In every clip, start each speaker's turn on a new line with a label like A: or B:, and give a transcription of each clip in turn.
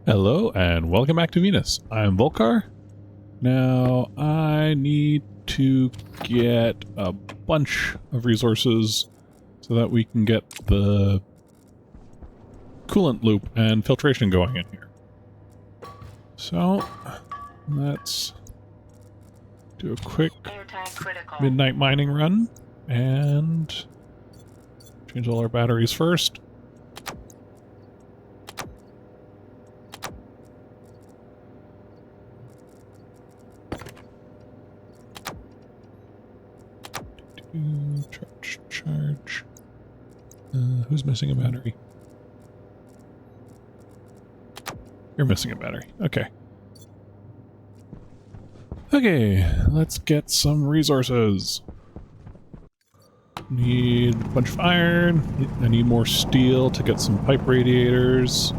A: Hello and welcome back to Venus. I'm Volkar. Now I need to get a bunch of resources so that we can get the coolant loop and filtration going in here. So let's do a quick midnight mining run and change all our batteries first. Charge. Who's missing a battery? You're missing a battery. Okay. Okay, let's get some resources. Need a bunch of iron. I need more steel to get some pipe radiators.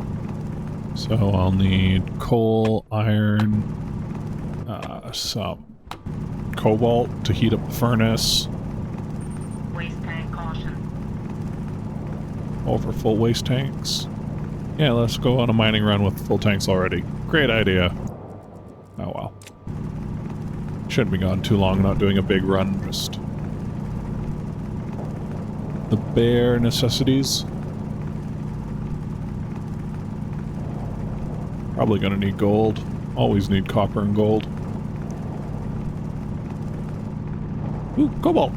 A: So I'll need coal, iron, some cobalt to heat up the furnace.
B: Waste tank caution.
A: Over full waste tanks. Yeah, let's go on a mining run with full tanks already. Great idea. Oh well. Shouldn't be gone too long, not doing a big run, just the bare necessities. Probably gonna need gold. Always need copper and gold. Ooh, cobalt!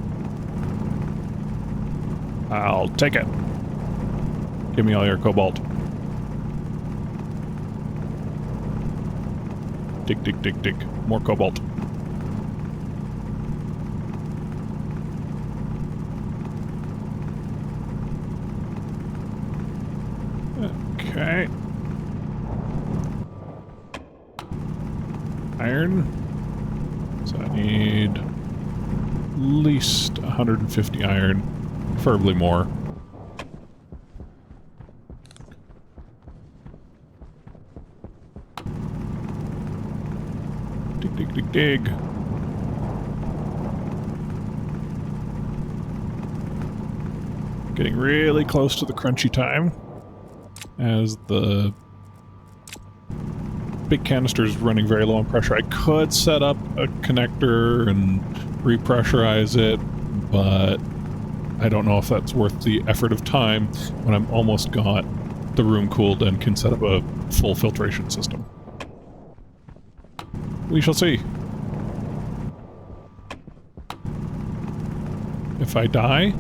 A: I'll take it. Give me all your cobalt. Dig, dig, dig, dig. More cobalt. Okay. Iron. So I need at least 150 iron. Preferably more. Dig, dig, dig, dig. Getting really close to the crunchy time. As the big canister is running very low on pressure. I could set up a connector and repressurize it, but I don't know if that's worth the effort of time when I'm almost got the room cooled and can set up a full filtration system. We shall see. If I die,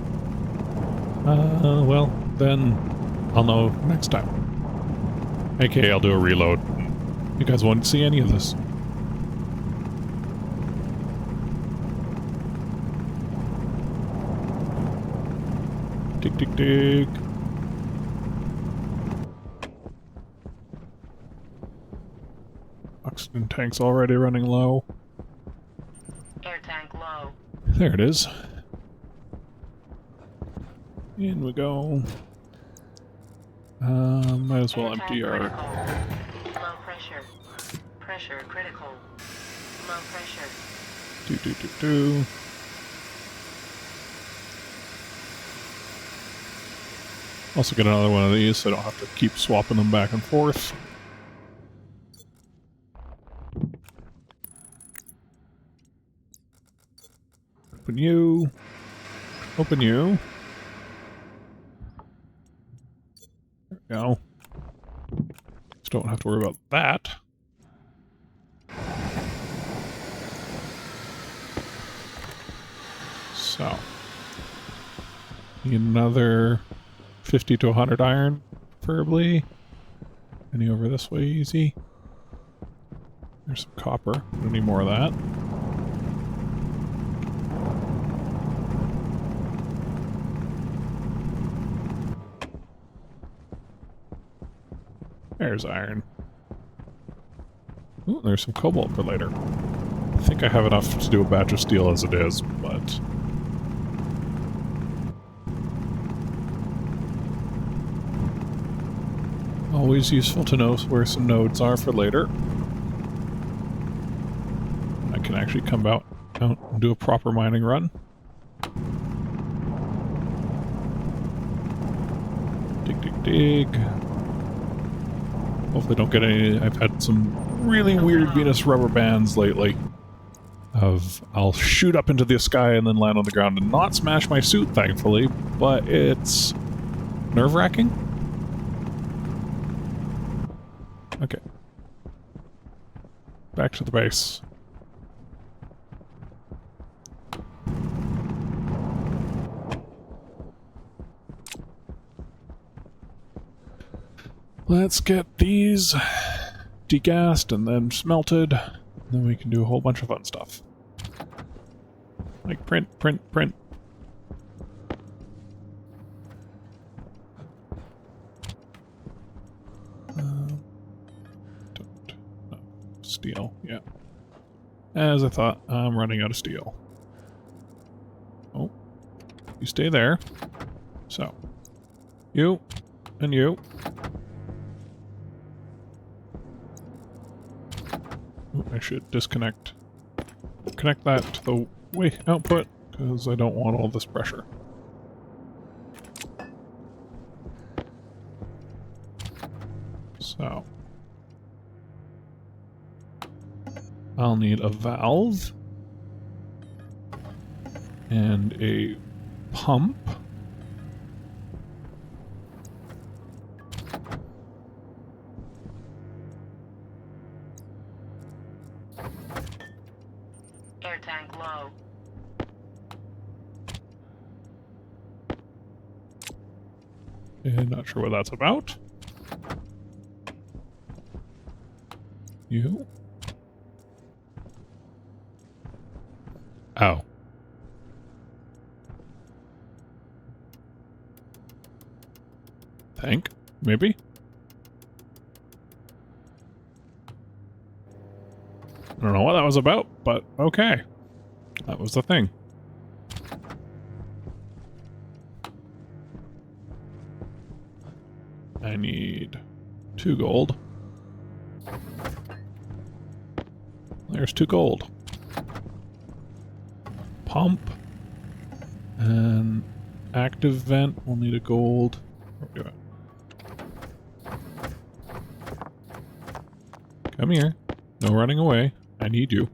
A: well, then I'll know next time. AKA, I'll do a reload. You guys won't see any of this. Dig, dig, dig. Oxygen tank's already running low.
B: Air tank low.
A: There it is. In we go. Might as well empty our...
B: Low pressure. Pressure critical. Low pressure.
A: Do. Also get another one of these so I don't have to keep swapping them back and forth. Open you. Open you. There we go. Just don't have to worry about that. So. Need another 50 to 100 iron, preferably. Any over this way, easy. There's some copper. Don't need more of that. There's iron. Ooh, there's some cobalt for later. I think I have enough to do a batch of steel as it is, but... always useful to know where some nodes are for later. I can actually come out and do a proper mining run. Dig, dig, dig. Hopefully don't get any... I've had some really weird Venus rubber bands lately. I'll shoot up into the sky and then land on the ground and not smash my suit, thankfully, but it's nerve-wracking. Okay. Back to the base. Let's get these degassed and then smelted. Then we can do a whole bunch of fun stuff. Like print, print, print. Steel, yeah. As I thought, I'm running out of steel. Oh, you stay there. So, you and you. Ooh, I should disconnect. Connect that to the way output, because I don't want all this pressure. So, I'll need a valve and a pump.
B: Air tank low.
A: And not sure what that's about. You? Oh. Tank? Maybe? I don't know what that was about, but okay. That was the thing. I need 2 gold. There's 2 gold. Pump. And active vent will need a gold. Where are we at? Come here. No running away. I need you.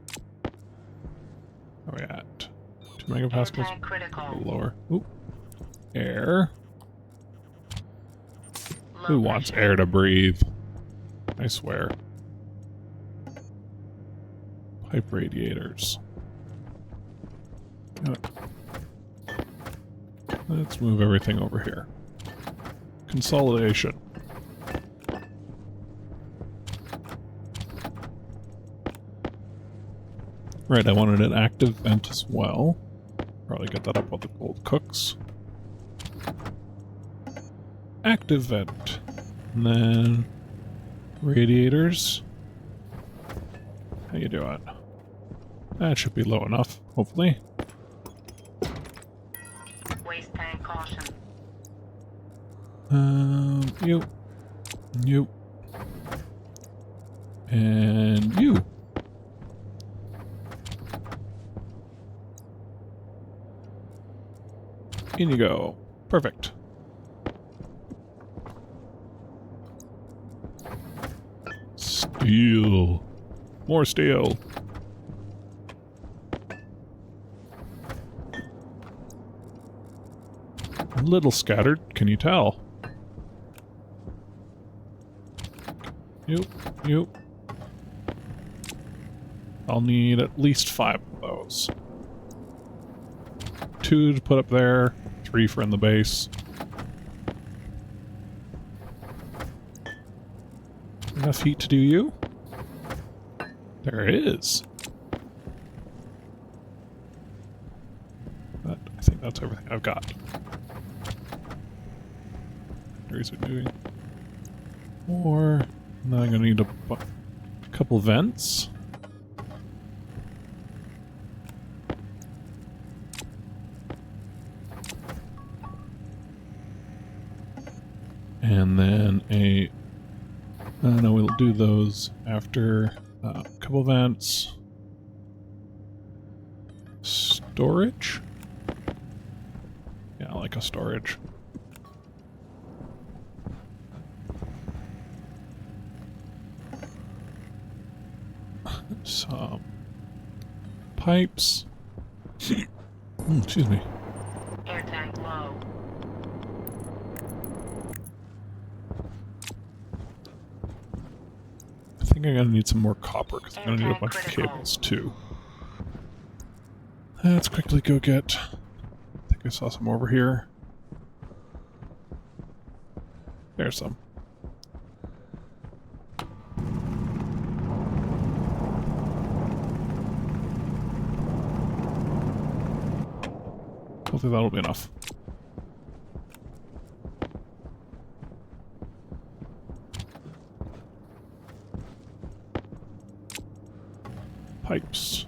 A: Where are we at? 2 megapascals.
B: Air tank critical.
A: Lower. Oop. Air.
B: Low
A: Who wants
B: pressure.
A: air to breathe? I swear. Pipe radiators. Let's move everything over here. Consolidation. Right, I wanted an active vent as well. Probably get that up while the gold cooks. Active vent. And then radiators. How you doing? That should be low enough, hopefully.
B: Waste tank caution.
A: You. You. And you. In you go. Perfect. Steel. More steel. A little scattered, can you tell? You. I'll need at least 5 of those. 2 to put up there, 3 for in the base. Enough heat to do you? There is. But I think that's everything I've got. Where is it moving? Or now I'm gonna need a couple vents. And then a... no, we'll do those after a couple vents. Storage? Yeah, like a storage. some pipes. Excuse me.
B: Air tank low.
A: I think I'm gonna need some more copper because I'm gonna need a
B: Air tank
A: bunch of
B: critical.
A: cables too. Let's quickly go get. I think I saw some over here. There's some. Hopefully that'll be enough. Pipes.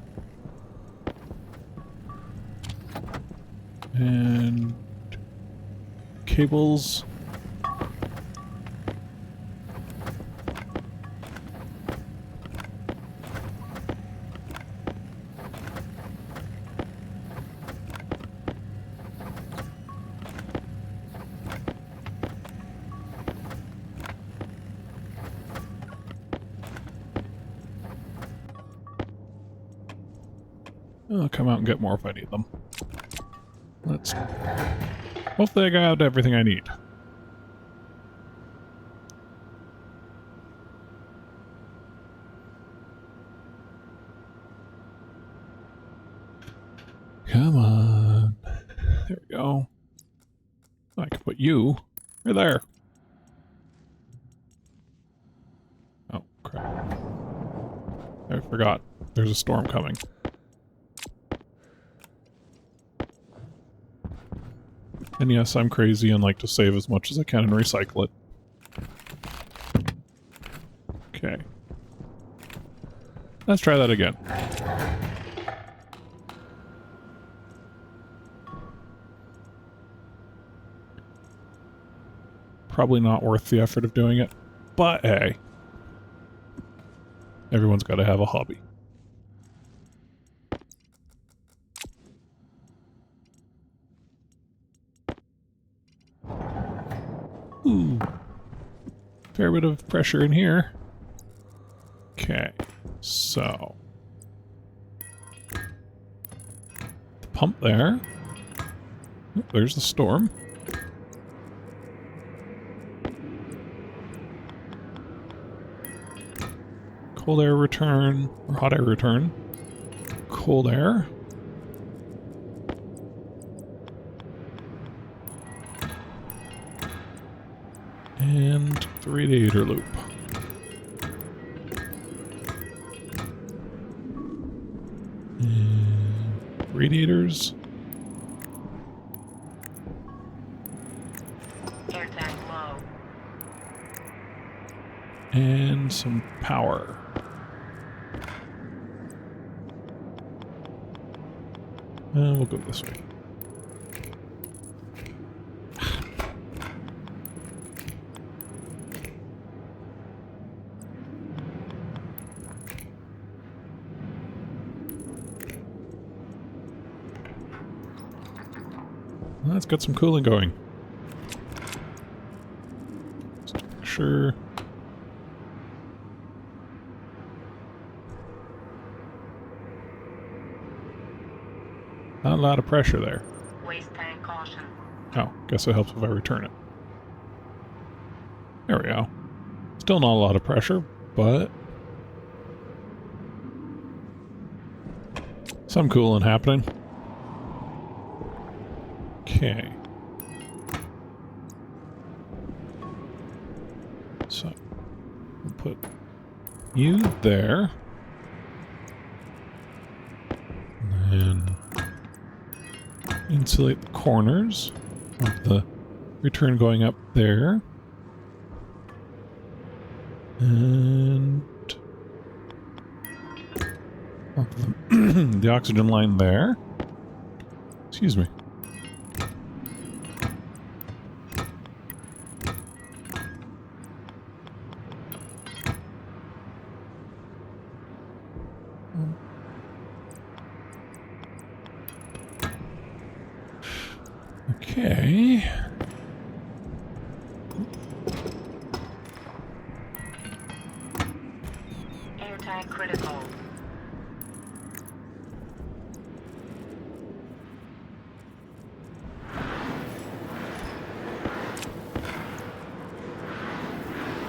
A: And cables. I'll come out and get more if I need them. Let's... Hopefully I got everything I need. Come on. There we go. I can put you right there. Oh, crap. I forgot. There's a storm coming. And yes, I'm crazy and like to save as much as I can and recycle it. Okay. Let's try that again. Probably not worth the effort of doing it, but hey. Everyone's got to have a hobby. Ooh. Fair bit of pressure in here. Okay, so. The pump there. Oh, there's the storm. Cold air return, or hot air return. Cold air. And the radiator loop. And radiators.
B: Air tank low.
A: And some power. We'll go this way. Let's get some cooling going. Just to make sure. Not a lot of pressure there.
B: Waste tank caution.
A: Oh, guess it helps if I return it. There we go. Still not a lot of pressure, but some cooling happening. Okay. So, we'll put you there. And then insulate the corners of the return going up there. And the oxygen line there. Excuse me. Okay.
B: Air tank critical.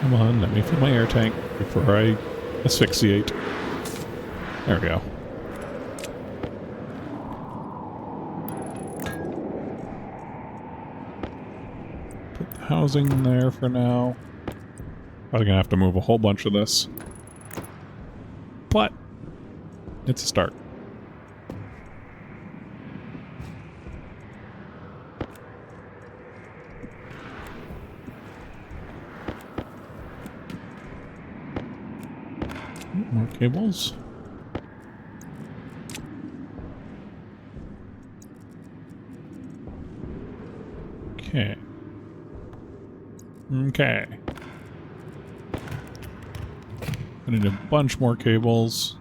A: Come on, let me fill my air tank before I asphyxiate. There we go. Put the housing there for now. Probably gonna have to move a whole bunch of this. But it's a start. More cables. Okay. Okay. I need a bunch more cables.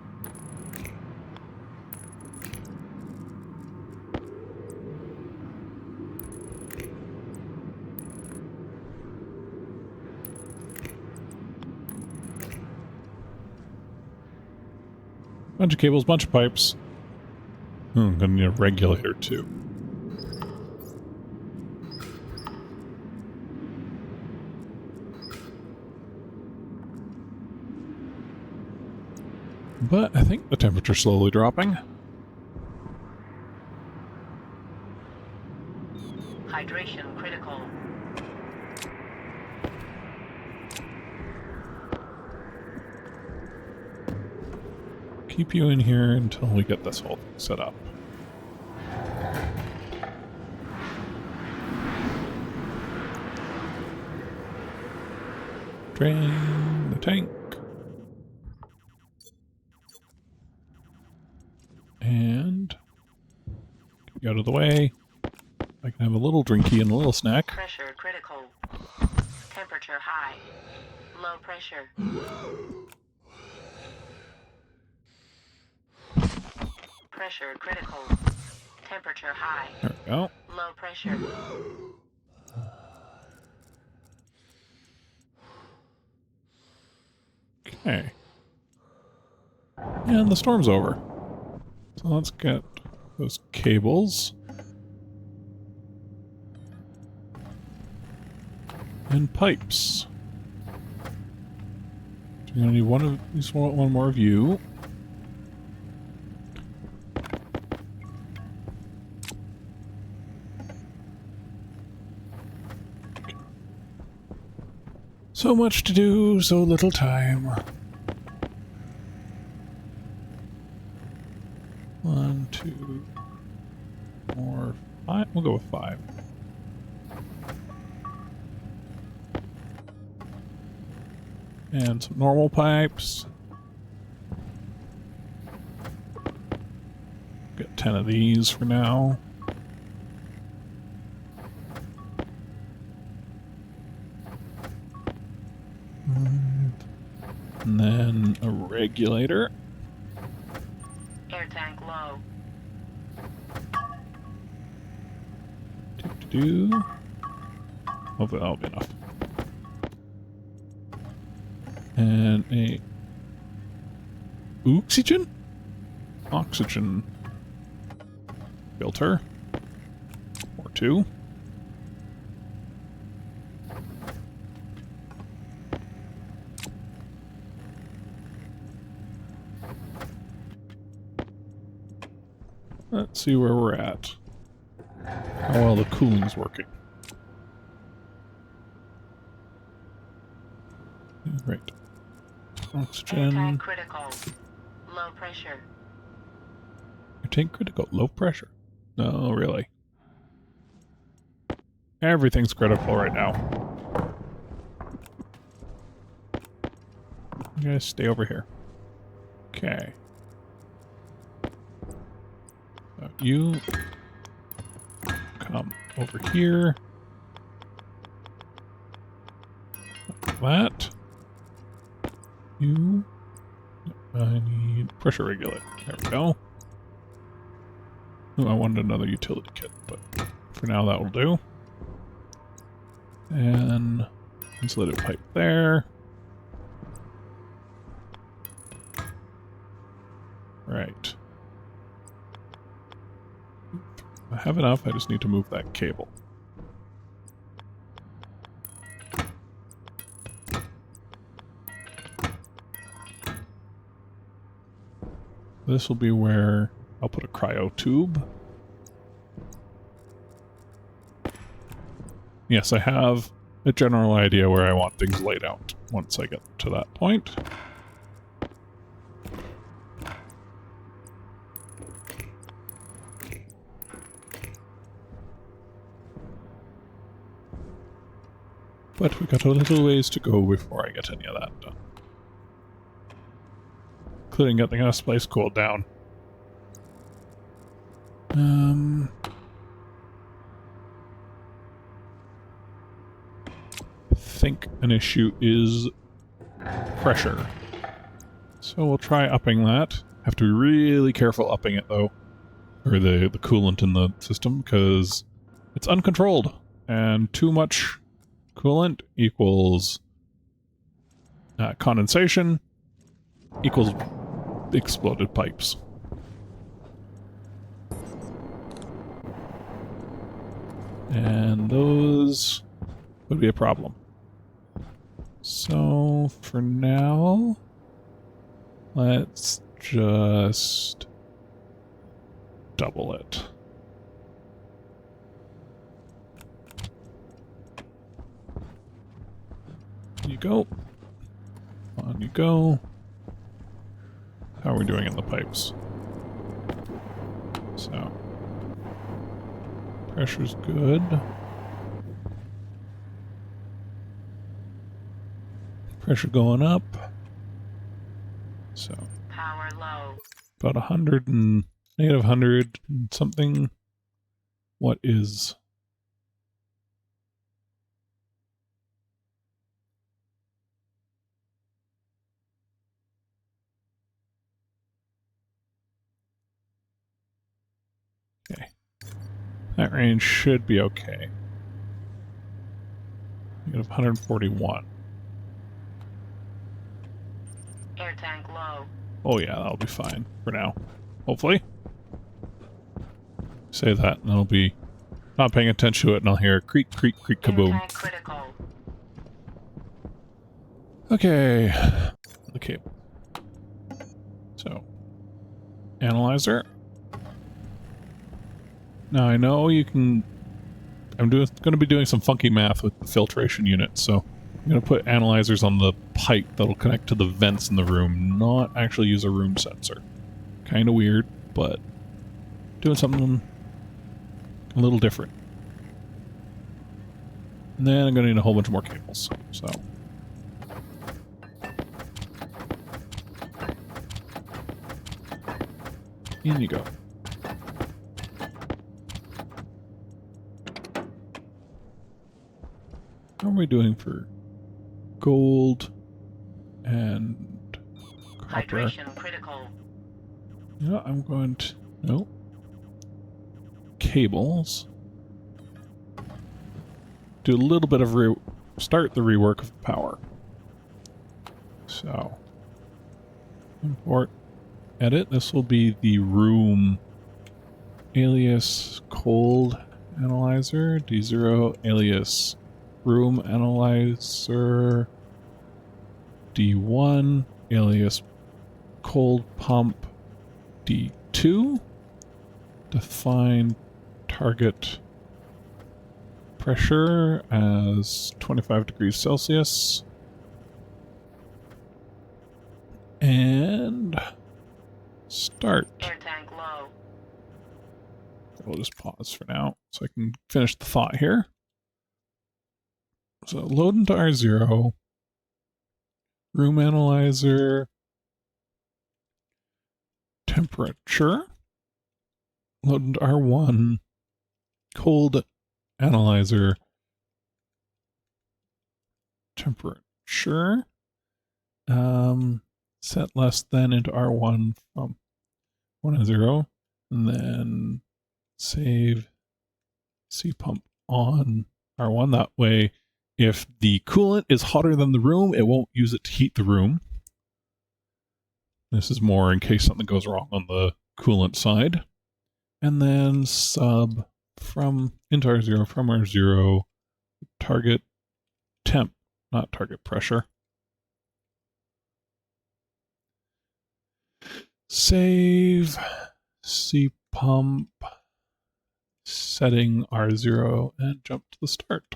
A: Bunch of cables, bunch of pipes. Gonna need a regulator too. But I think the temperature's slowly dropping.
B: Hydration critical.
A: Keep you in here until we get this whole thing set up. Drain the tank. And get out of the way. I can have a little drinky and a little snack.
B: Pressure critical. Temperature high. Low pressure. Pressure critical. Temperature high.
A: There we go.
B: Low pressure.
A: Okay. And the storm's over. So let's get those cables. And pipes. So you're gonna need one of at least one more of you. So much to do, so little time. 1, 2, 4, 5. We'll go with 5. And some normal pipes. Get 10 of these for now. And then a regulator.
B: Air tank low.
A: Hopefully that'll be enough. And a oxygen filter or 2. Let's see where we're at. How well the cooling's working. Right.
B: Air
A: Oxygen.
B: tank critical. Low pressure.
A: Air tank critical. Low pressure. No, really. Everything's critical right now. You guys stay over here. Okay. So you come over here. Like that. You. I need pressure regulator. There we go. Ooh, I wanted another utility kit, but for now that will do. And insulated pipe there. Right. I have enough, I just need to move that cable. This will be where I'll put a cryo tube. Yes, I have a general idea where I want things laid out once I get to that point. But we got a little ways to go before I get any of that done. Including getting this place cooled down. I think an issue is pressure. So we'll try upping that. Have to be really careful upping it though. Or the coolant in the system, because it's uncontrolled. And too much coolant equals condensation equals exploded pipes. And those would be a problem. So for now, let's just double it. You go. On you go. How are we doing in the pipes? So. Pressure's good. Pressure going up. So.
B: Power low.
A: About 100 and negative 100 and something. What is... Okay. That range should be okay. Negative 141.
B: Air tank low.
A: Oh yeah, that'll be fine for now. Hopefully. Say that and I'll be not paying attention to it and I'll hear creak, creak, creak,
B: Air
A: kaboom.
B: tank critical.
A: Okay. The cable. So. Analyzer. Now I know you can... I'm going to be doing some funky math with the filtration unit, so I'm going to put analyzers on the pipe that'll connect to the vents in the room, not actually use a room sensor. Kind of weird, but doing something a little different. And then I'm going to need a whole bunch more cables, so... In you go. How are we doing for gold and copper?
B: Hydration critical.
A: Yeah, I'm going to... No. Cables. Do a little bit of start the rework of power. So. Import. Edit. This will be the room alias cold analyzer. D0 alias room analyzer. D1 alias cold pump. D2. Define target pressure as 25 degrees Celsius. And start.
B: Air tank low.
A: We'll just pause for now so I can finish the thought here. So load into R0. Room analyzer. Temperature. Load into R1. Cold analyzer. Temperature. Set less than into R1 from 1 and 0. And then save C pump on R1. That way, if the coolant is hotter than the room, it won't use it to heat the room. This is more in case something goes wrong on the coolant side. And then sub from into R0 from R0 target temp, not target pressure. Save. C pump. Setting R0 and jump to the start.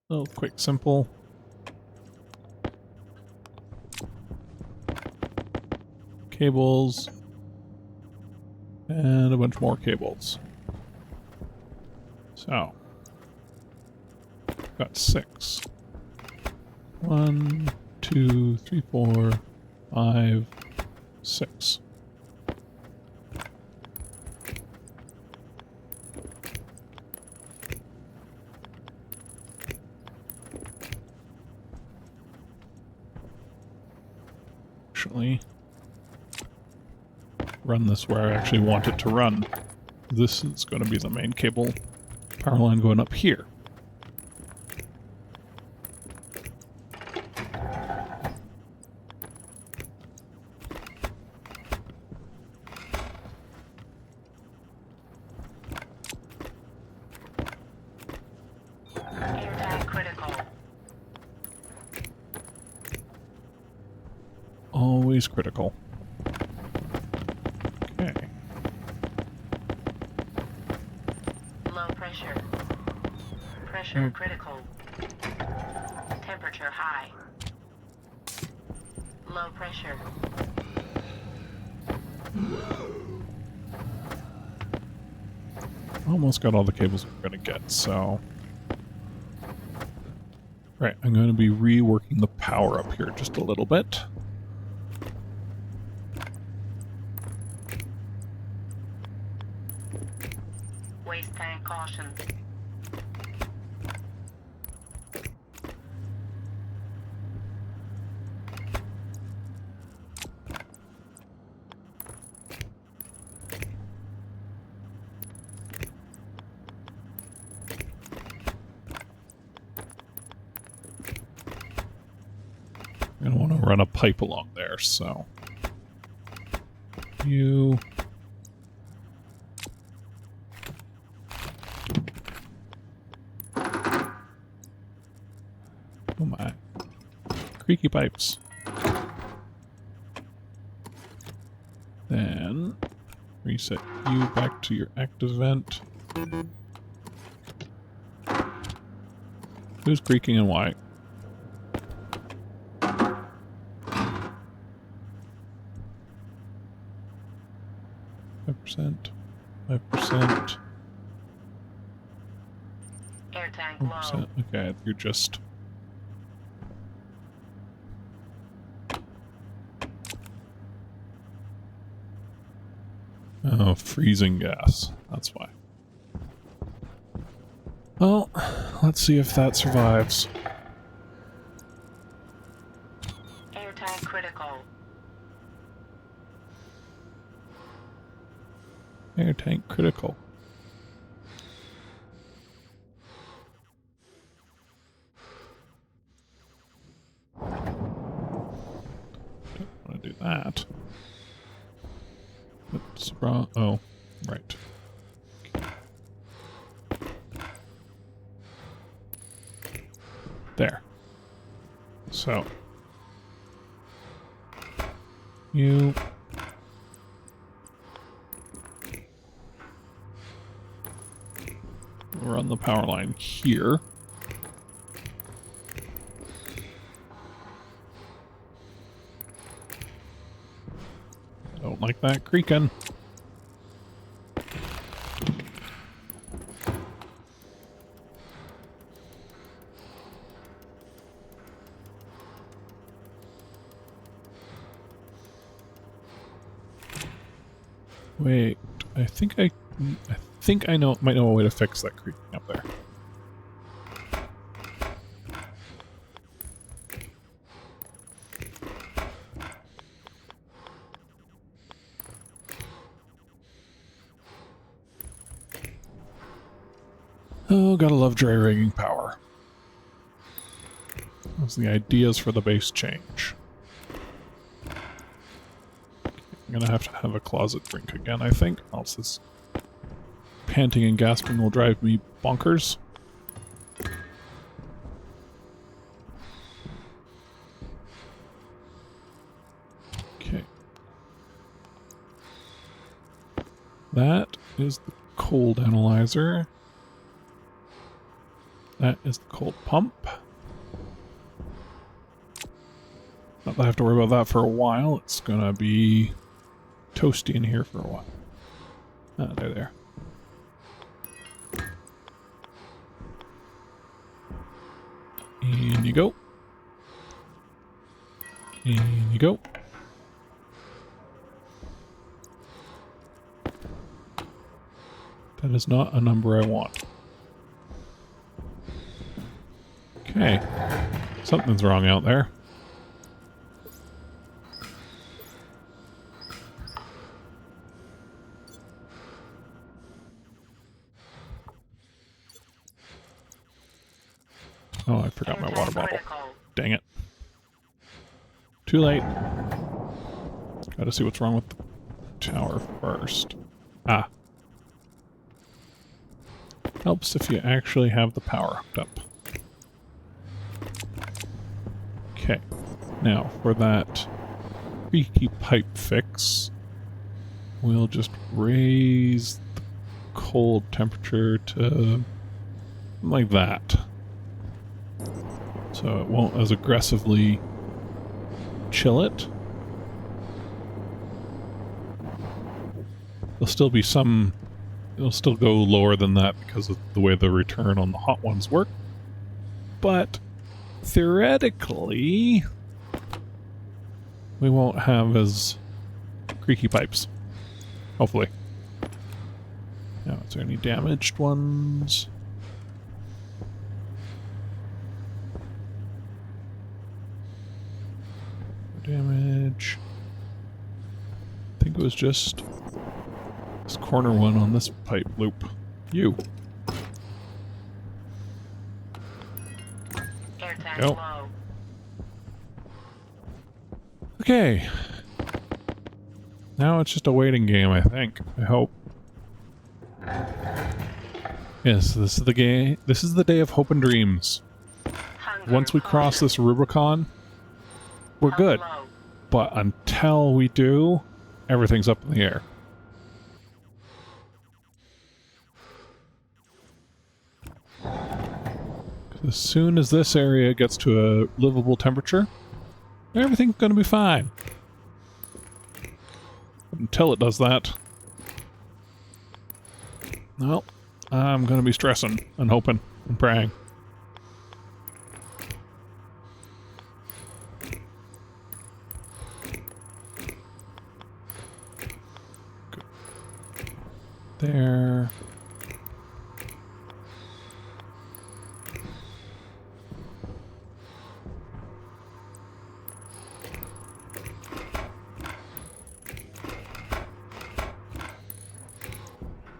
A: Oh, quick, simple. Cables. And a bunch more cables. So. Got 6. 1, 2, 3, 4, 5, 6. Actually, run this where I actually want it to run. This is going to be the main cable power line going up here.
B: Air tank critical.
A: Always critical. Okay.
B: Low pressure. Pressure critical. Temperature high. Low pressure.
A: Almost got all the cables we're going to get, so... Right, I'm going to be reworking the power up here just a little bit.
B: Waste tank caution.
A: I'm going to want to run a pipe along there, so... You... Oh my. Creaky pipes. Then... reset you back to your active vent. Who's creaking and why? %, 5%,
B: Air tank low.
A: 1%. Okay, you're just... Oh, freezing gas. That's why. Well, let's see if that survives.
B: Air tank critical.
A: Air tank critical. Don't want to do that. Oops, wrong. Oh, right. There. So. You... run the power line here. Don't like that creaking. Wait, I think I know might know a way to fix that creaking up there. Oh, gotta love dry rigging power. Those are the ideas for the base change. I'm gonna have to have a closet drink again, I think, else this panting and gasping will drive me bonkers. Okay. That is the cold analyzer. That is the cold pump. Not that I have to worry about that for a while. It's gonna be toasty in here for a while. Ah, there. In you go. In you go. That is not a number I want. Okay. Something's wrong out there. Oh, I forgot my water bottle. Dang it. Too late. Gotta see what's wrong with the tower first. Ah. Helps if you actually have the power hooked up. Okay. Now, for that creaky pipe fix, we'll just raise the cold temperature to like that. So it won't as aggressively chill it. There'll still be some... It'll still go lower than that because of the way the return on the hot ones work. But theoretically, we won't have as creaky pipes. Hopefully. Now, is there any damaged ones? Damage. I think it was just this corner one on this pipe loop. You.
B: Air tank
A: Go.
B: low.
A: Okay. Now it's just a waiting game, I think. I hope. Yes, this is the game. This is the day of hope and dreams.
B: Hunger
A: Once we cross
B: caution.
A: this Rubicon, we're
B: Pump
A: good.
B: low.
A: But until we do, everything's up in the air. As soon as this area gets to a livable temperature, everything's going to be fine. Until it does that, well, I'm going to be stressing and hoping and praying. There.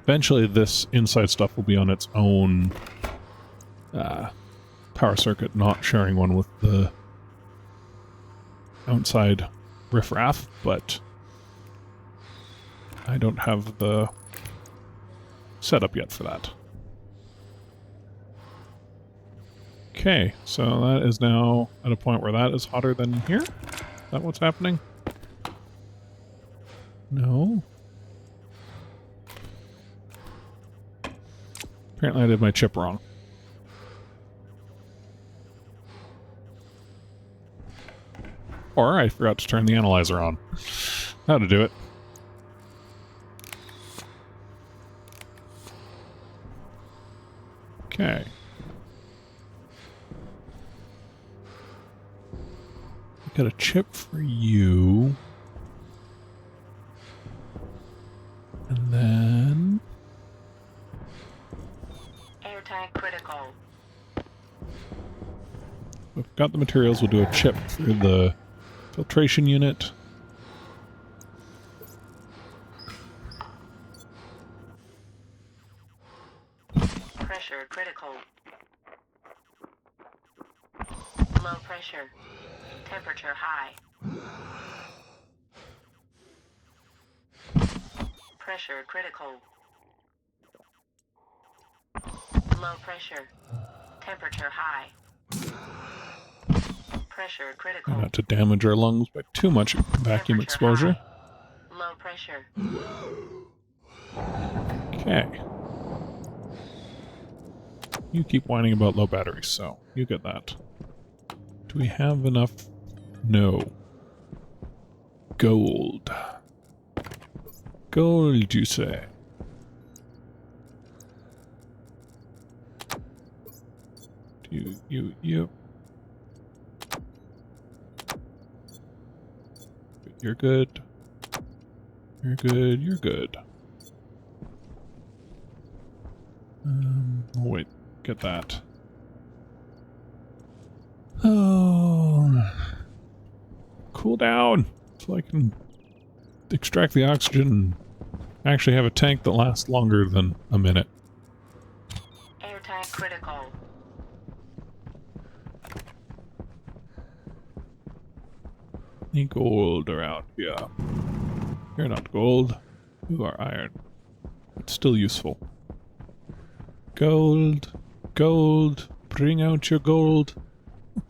A: Eventually this inside stuff will be on its own power circuit, not sharing one with the outside riffraff, but I don't have the setup yet for that. Okay, so that is now at a point where that is hotter than here? Is that what's happening? No. Apparently I did my chip wrong. Or I forgot to turn the analyzer on. How to do it. Okay. Got a chip for you. And then...
B: Air tank critical.
A: We've got the materials, we'll do a chip for the filtration unit.
B: Pressure critical. Low pressure. Temperature high. Pressure critical. Low pressure. Temperature high. Pressure critical.
A: Not to damage our lungs by too much vacuum
B: Temperature
A: exposure.
B: high. Low pressure.
A: Okay. You keep whining about low batteries, so you get that. Do we have enough? No. Gold. Gold, you say? You. You're good. You're good. You're good. Oh wait, get that. Oh, cool down so I can extract the oxygen and actually have a tank that lasts longer than a minute.
B: Air tank critical.
A: Any gold around here? You're not gold. You are iron. It's still useful. Gold. Gold. Bring out your gold.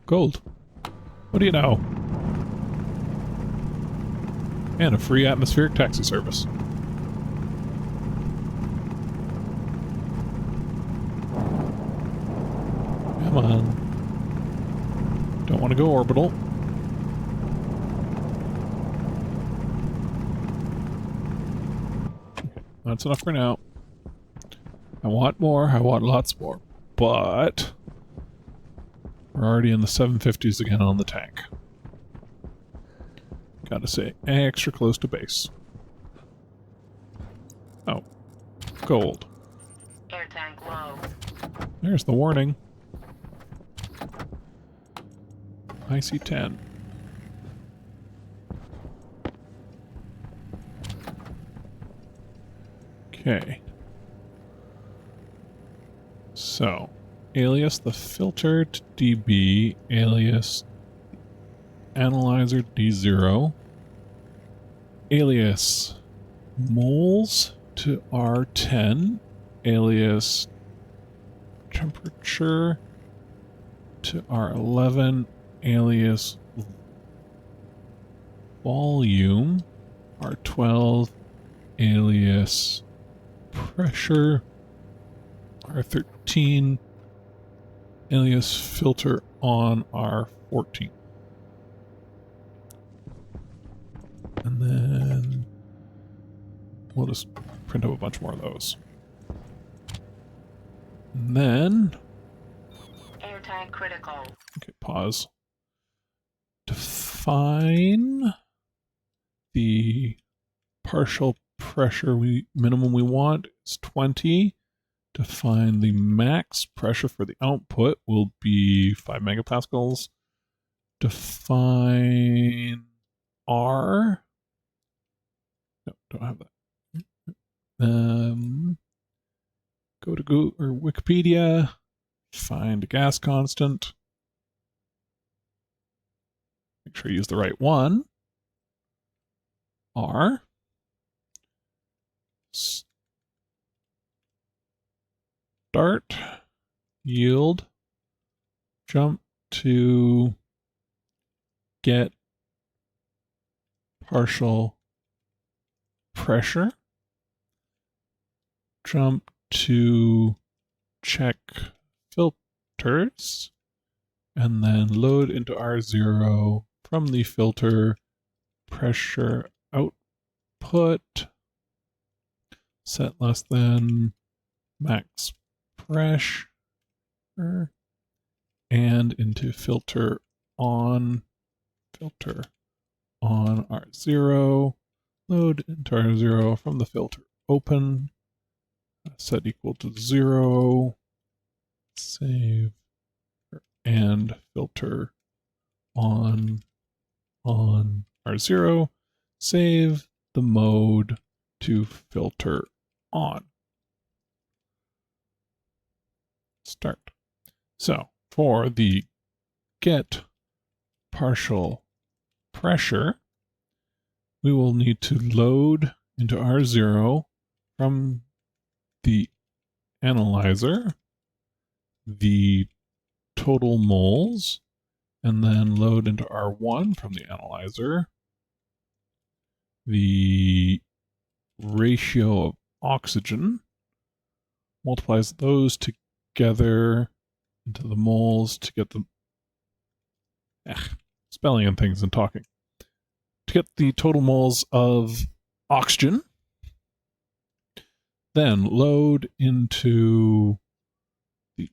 A: Gold. What do you know? And a free atmospheric taxi service. Come on. Don't want to go orbital. Okay, that's enough for now. I want more. I want lots more. But we're already in the 750s again on the tank. Gotta say, extra close to base. Oh. Gold.
B: Air tank low.
A: There's the warning. IC-10. Okay. So, alias the filter to dB, alias analyzer D0, alias moles to R10, alias temperature to R11, alias volume R12, alias pressure R13, alias filter on R14. And then we'll just print up a bunch more of those. And then,
B: Air tank critical.
A: okay, pause. Define the partial pressure minimum we want is 20. Define the max pressure for the output will be 5 megapascals. Define R. No, don't have that. Go to Google or Wikipedia. Find a gas constant. Make sure you use the right one. R. Start. Yield. Jump to get partial pressure. Jump to check filters. And then load into R0 from the filter pressure output. Set less than max pressure. And into filter on R0. Load into R0 from the filter open. Set equal to 0. Save. And filter on R0. Save the mode to filter on. Start. So for the get partial pressure, we will need to load into R0 from the analyzer the total moles, and then load into R1 from the analyzer the ratio of oxygen, multiplies those together into the moles to get the spelling and things and talking. To get the total moles of oxygen, then load into the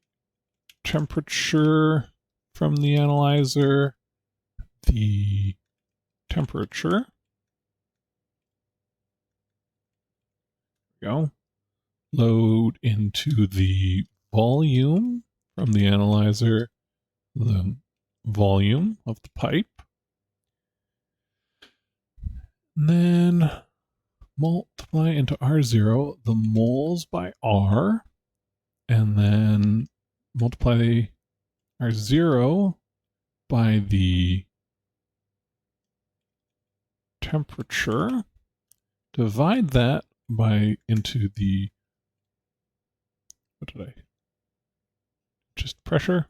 A: temperature from the analyzer, the temperature. There we go. Load into the volume from the analyzer, the volume of the pipe. And then multiply into R0 the moles by R, and then multiply R0 by the temperature, divide that by into the, what did I, just pressure,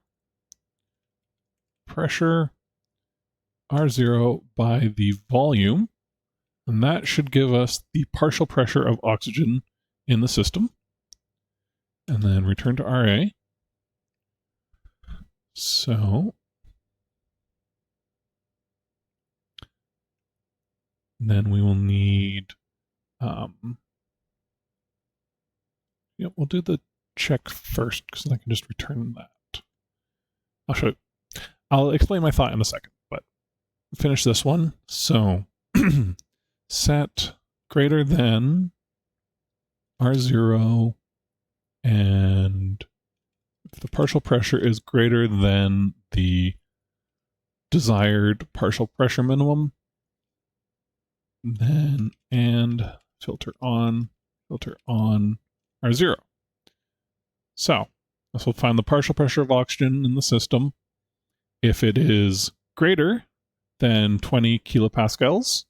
A: R0 by the volume, and that should give us the partial pressure of oxygen in the system. And then return to RA. So then we will need, we'll do the check first because then I can just return that. I'll show you. I'll explain my thought in a second, but finish this one. So set greater than R0, and if the partial pressure is greater than the desired partial pressure minimum, then and filter on R0. So this will find the partial pressure of oxygen in the system. If it is greater than 20 kilopascals,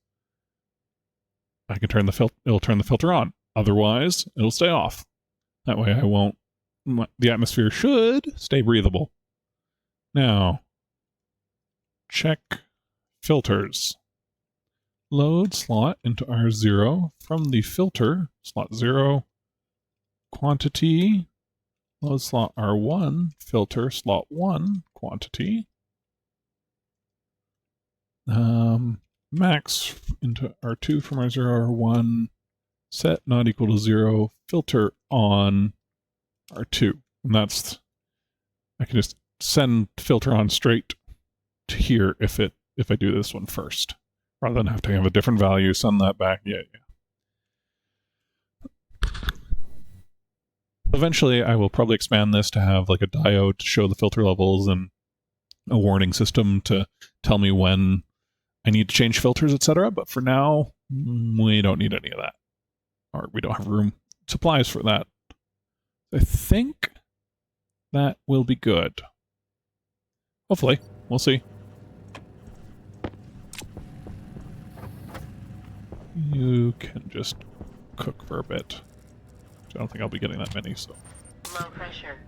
A: I can turn it'll turn the filter on. Otherwise, it'll stay off. That way the atmosphere should stay breathable. Now, check filters. Load slot into R0 from the filter, slot 0, quantity, load slot R1, filter, slot 1, quantity. Max into R2 from R0, R1, set not equal to 0, filter on R2. And I can just send filter on straight to here if I do this one first, rather than have to have a different value, send that back. Yeah. Eventually, I will probably expand this to have like a diode to show the filter levels and a warning system to tell me when I need to change filters, etc. But for now, we don't need any of that. Or we don't have room supplies for that. I think that will be good. Hopefully. We'll see. You can just cook for a bit. I don't think I'll be getting that many, so.
B: Low pressure.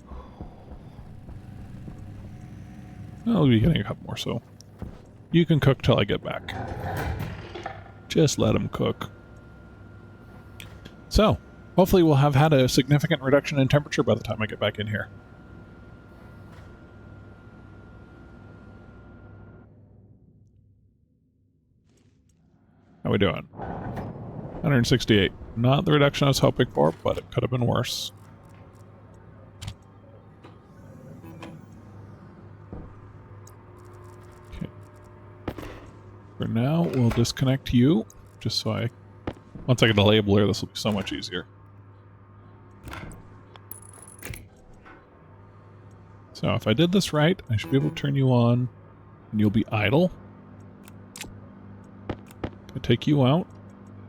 A: I'll be getting a couple more, so. You can cook till I get back. Just let them cook. So, hopefully we'll have had a significant reduction in temperature by the time I get back in here. How we doing? 168. Not the reduction I was hoping for, but it could have been worse. Okay. For now, we'll disconnect you, just so once I get a labeler, this will be so much easier. So if I did this right, I should be able to turn you on, and you'll be idle. I take you out,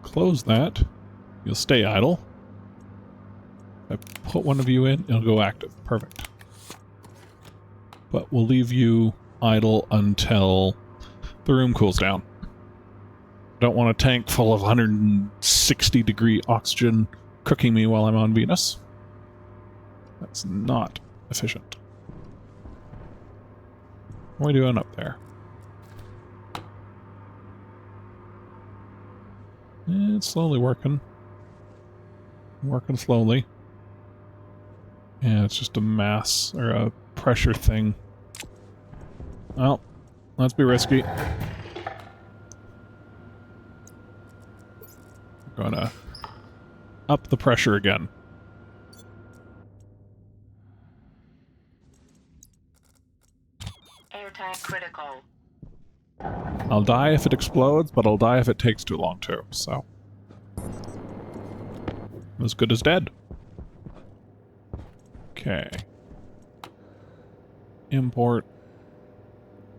A: close that, you'll stay idle. If I put one of you in, it'll go active. Perfect. But we'll leave you idle until the room cools down. Don't want a tank full of 160 degree oxygen cooking me while I'm on Venus. That's not efficient. What are we doing up there? It's slowly working. working slowly. Yeah, it's just a mass, or a pressure thing. Well, let's be risky. We're gonna up the pressure again.
B: Air tank critical.
A: I'll die if it explodes, but I'll die if it takes too long too, so. As good as dead. Okay. Import.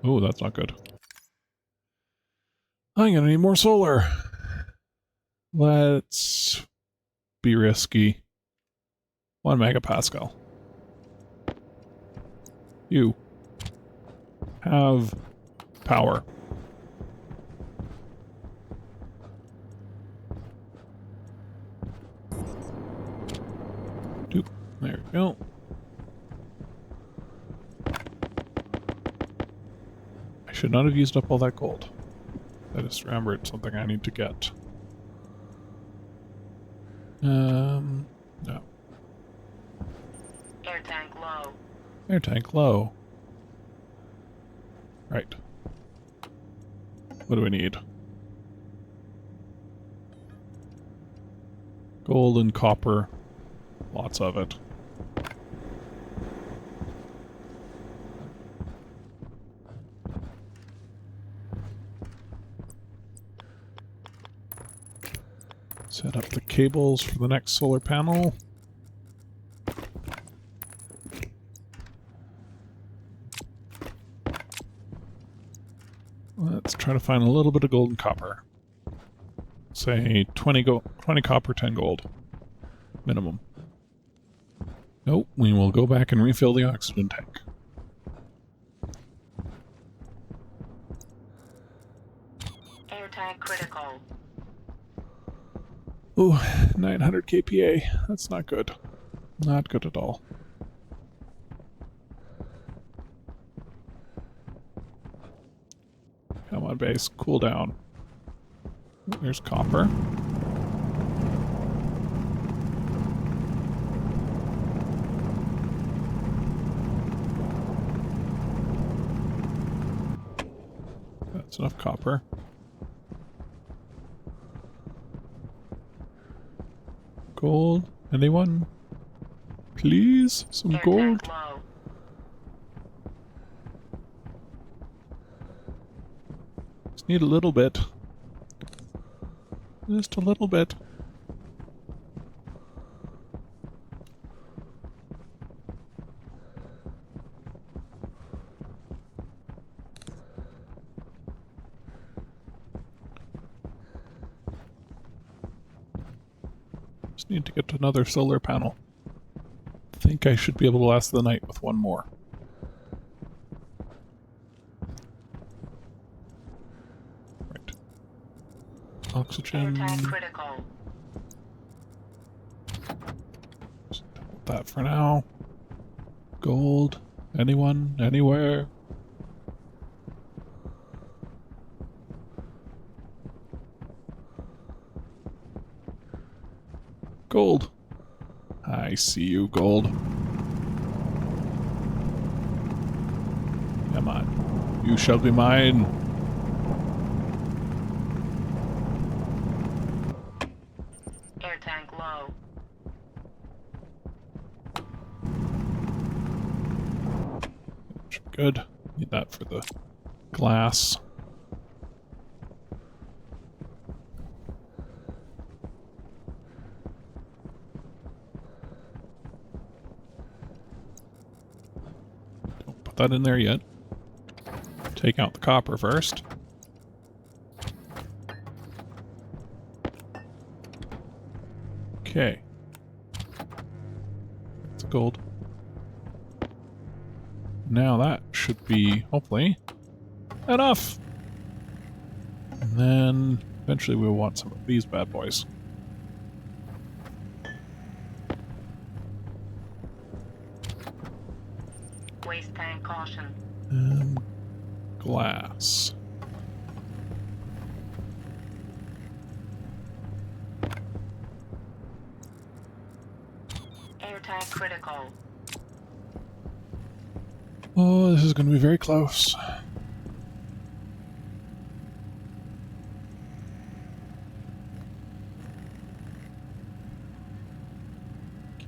A: Ooh, that's not good. I'm gonna need more solar. Let's be risky. 1 megapascal. You have power. There we go. I should not have used up all that gold. I just remembered something I need to get. No.
B: Air tank low.
A: Air tank low. Right. What do we need? Gold and copper. Lots of it. Set up the cables for the next solar panel. Let's try to find a little bit of gold and copper. Say 20 copper, 10 gold. Minimum. Nope, we will go back and refill the oxygen tank.
B: Air tank critical.
A: Ooh, 900 kPa. That's not good. Not good at all. Come on, base. Cool down. There's copper. That's enough copper. Gold? Anyone? Please? Some
B: Air
A: gold?
B: tank low.
A: Just need a little bit. Just a little bit. Just need to get to another solar panel. I think I should be able to last the night with one more. Right.
B: Air
A: Oxygen.
B: tank critical.
A: Just hold that for now. Gold. Anyone? Anywhere? Gold. I see you, gold. Come on. You shall be mine.
B: Air tank low.
A: Good. Need that for the glass. Don't put that in there yet. Take out the copper first. Okay. It's gold. Now that should be, hopefully, enough! And then, eventually we'll want some of these bad boys.
B: Waste tank caution.
A: Glass.
B: Air tank critical.
A: Oh, this is going to be very close.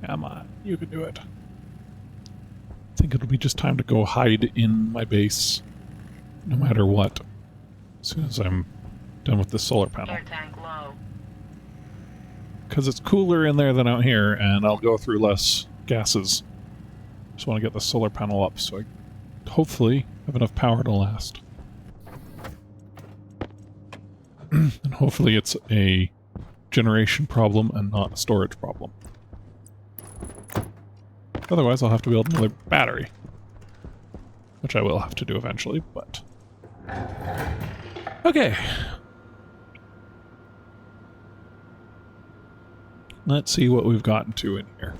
A: Come on, you can do it. I think it'll be just time to go hide in my base, no matter what, as soon as I'm done with this solar panel.
B: Air tank low.
A: Because it's cooler in there than out here, and I'll go through less gases. Just want to get the solar panel up, so I hopefully have enough power to last. And hopefully it's a generation problem and not a storage problem. Otherwise I'll have to build another battery. Which I will have to do eventually, but... Okay. Let's see what we've gotten to in here.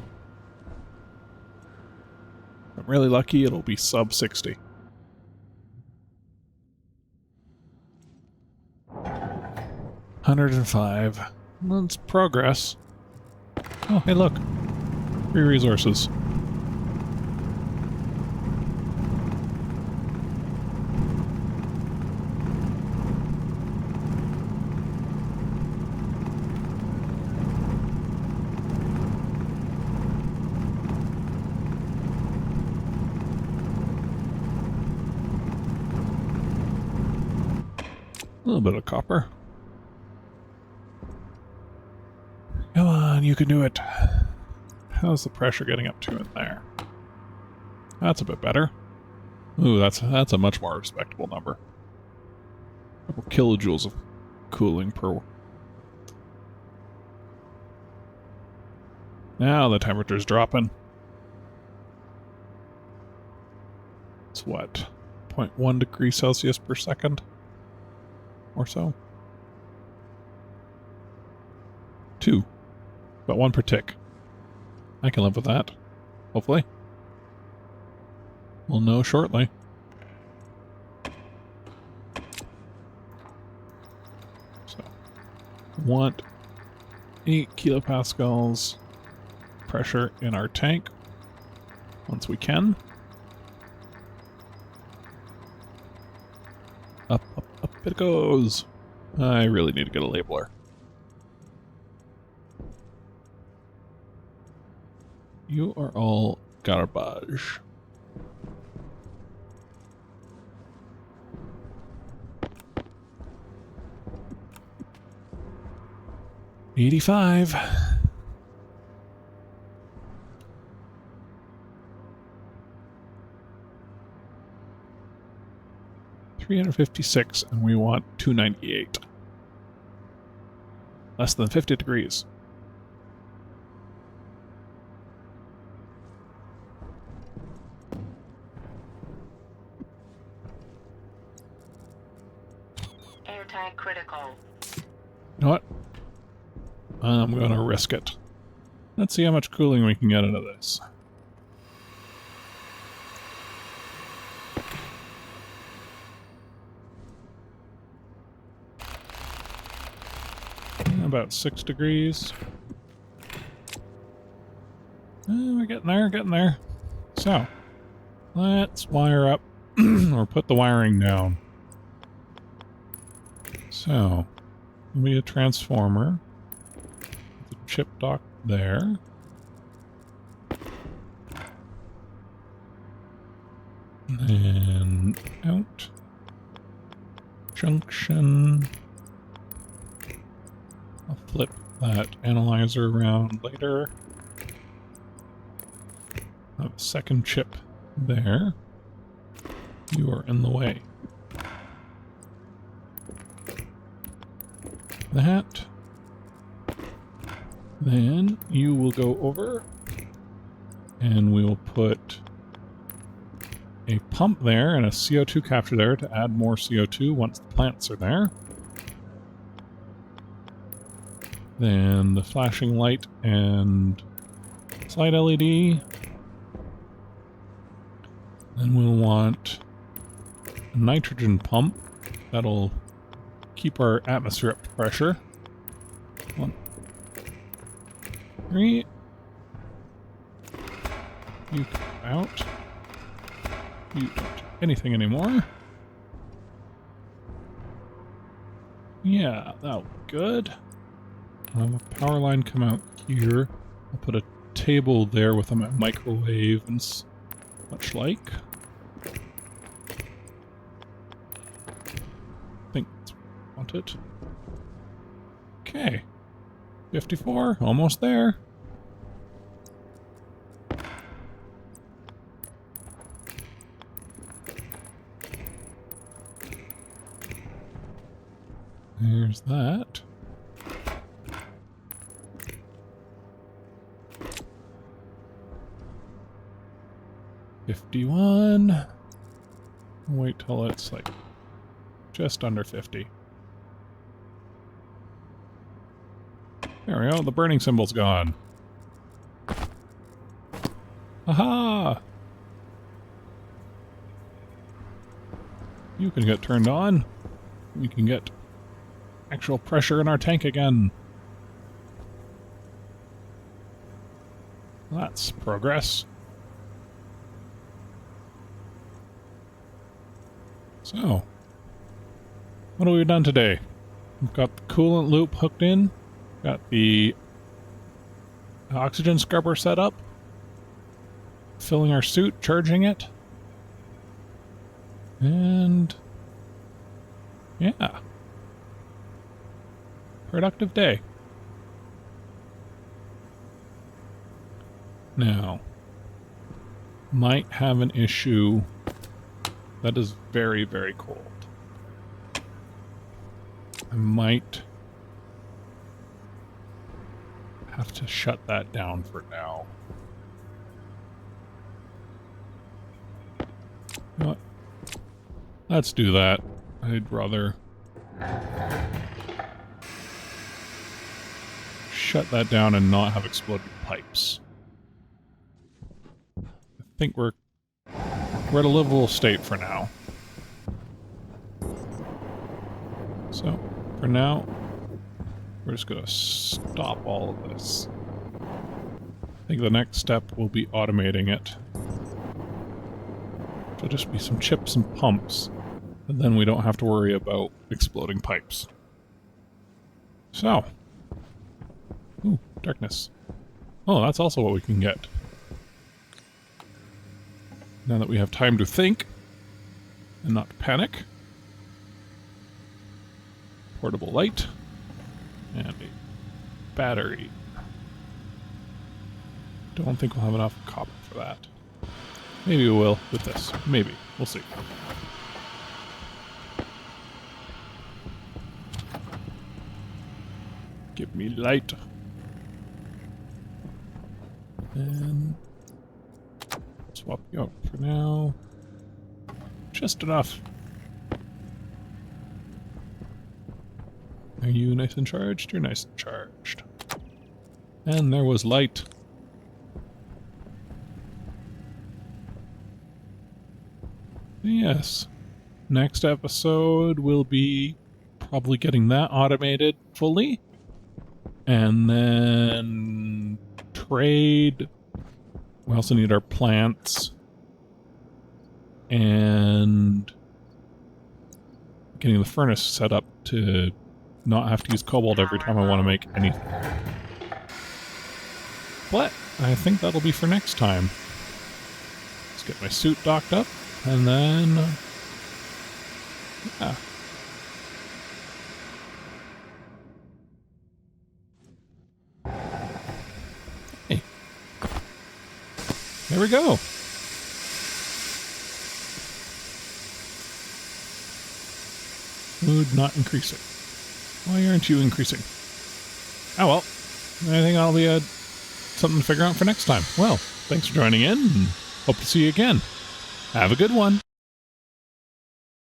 A: If I'm really lucky, it'll be sub 60. $105. That's progress. Oh, hey look. Free resources. A little bit of copper. Come on, you can do it. How's the pressure getting up to in there? That's a bit better. Ooh, that's a much more respectable number. A couple kilojoules of cooling per... Now the temperature's dropping. It's what? 0.1 degrees Celsius per second? Or so? 2. About 1 per tick. I can live with that. Hopefully. We'll know shortly. So, want 8 kilopascals pressure in our tank once we can. Up, up, up it goes. I really need to get a labeler. You are all garbage. $85. $356, and we want 298. Less than 50 degrees.
B: Air tank critical.
A: You know what? I'm gonna risk it. Let's see how much cooling we can get out of this. About 6 degrees. We're getting there, getting there. So, let's wire up, or put the wiring down. So, there'll be a transformer. The chip dock there. And out. Junction. I'll flip that analyzer around later. Have a second chip there. You are in the way. That. Then you will go over and we will put a pump there and a CO2 capture there to add more CO2 once the plants are there. Then the flashing light and slide LED. Then we'll want a nitrogen pump. That'll keep our atmosphere up to pressure. 1, 3. You come out. You don't do anything anymore. Yeah, that'll be good. I'll have a power line come out here. I'll put a table there with a microwave and such like. I think that's what I wanted. Okay. 54, almost there. There's that. $51. Wait till it's like just under 50. There we go, the burning symbol's gone. Aha! You can get turned on. We can get actual pressure in our tank again. That's progress. So, what have we done today? We've got the coolant loop hooked in, got the oxygen scrubber set up, filling our suit, charging it, and yeah. Productive day. Now, might have an issue that is very, very cold. I might have to shut that down for now. You know what? Let's do that. I'd rather shut that down and not have exploded pipes. I think we're at a livable state for now. So, for now, we're just going to stop all of this. I think the next step will be automating it. It'll just be some chips and pumps, and then we don't have to worry about exploding pipes. So, ooh, darkness. Oh, that's also what we can get. Now that we have time to think and not panic. Portable light and a battery. Don't think we'll have enough copper for that. Maybe we will with this. Maybe. We'll see. Give me light. And swap you out for now. Just enough. Are you nice and charged? You're nice and charged. And there was light. Yes. Next episode will be probably getting that automated fully. And then trade. We also need our plants. And getting the furnace set up to not have to use cobalt every time I want to make anything. But I think that'll be for next time. Let's get my suit docked up, and then yeah. Hey. There we go. Mood not increasing. Why aren't you increasing? Oh well. I think that'll be something to figure out for next time. Well, thanks for joining in, and hope to see you again. Have a good one.